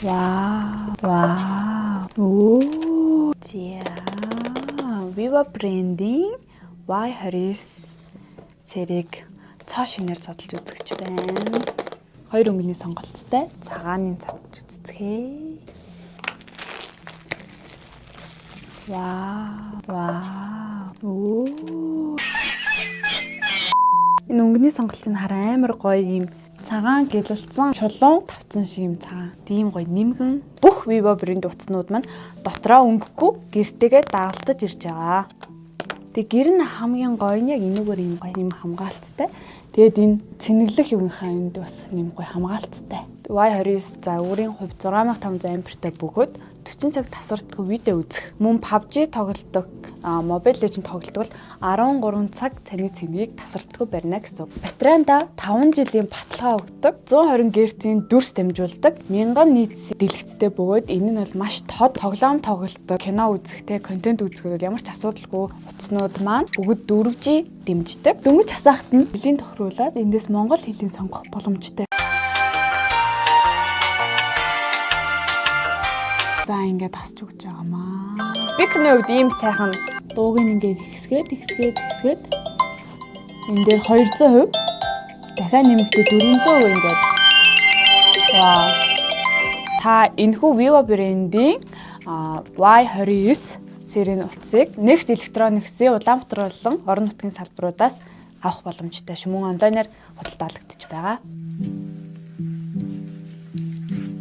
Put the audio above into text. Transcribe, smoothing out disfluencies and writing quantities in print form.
Вау. Оо. За. Viva brand-ийн Y29 цэрэг цоо шинээр задлж үзэж байна. Хоёр өнгөний сонголттой цагааны задлж үзье. Вау. Оо. Энэ өнгөний сонголтыг хараа амар гоё юм цагаан гэлэлцэн чулуун тавцсан шиг юм цагаан. Тийм гоё нэмгэн бүх Viva брэнд утаснууд маань дотроо өнгөхгүй гэртэйгээ дагалдаж ирж байгаа. Тэг гэр нь хамгийн гоё нь яг энэгээр юм гоё юм хамгаалттай. Тэгээд энэ цэнэглэх юуныхаа энд бас юм гоё хамгаалттай. Y29 за өөрийн хувь 6500 ампертай бөгөөд 40 цаг тасралтгүй видео үзэх. Мөн PUBG тоглодог, Mobile Legends тоглодог бол 13 цаг таны цэнийг тасралтгүй барина гэсэн. Батарейнда 5 жилийн баталгаа өгдөг. 120 Гц-ийн дүрс дамжуулдаг. 1000 нийт дэлгэцтэй бөгөөд энэ нь бол маш тод тоглоом тоглодог. Кино үзэхтэй, контент үзэхэд ямар ч асуудалгүй утаснууд маань бүгд 4G дэмждэг. Дөнгөж хасаахт нь нэлийн тохируулаад эндээс монгол хэлийг сонгох боломжтой. За ингээд тасч өгч байгаамаа. Спикерний хувьд ийм сайхан дууг ингээд ихсгээд энэ дээр 200%, дахиад нэмэгдээ 400% ингээд. Вау. Та энэхүү Viva брендийн Y29 серийн утсыг Next Electronics-ийн Улаанбаатар болон орон нутгийн салбаруудаас авах боломжтой. Мөн онлайнаар худалдаалагдчих байгаа.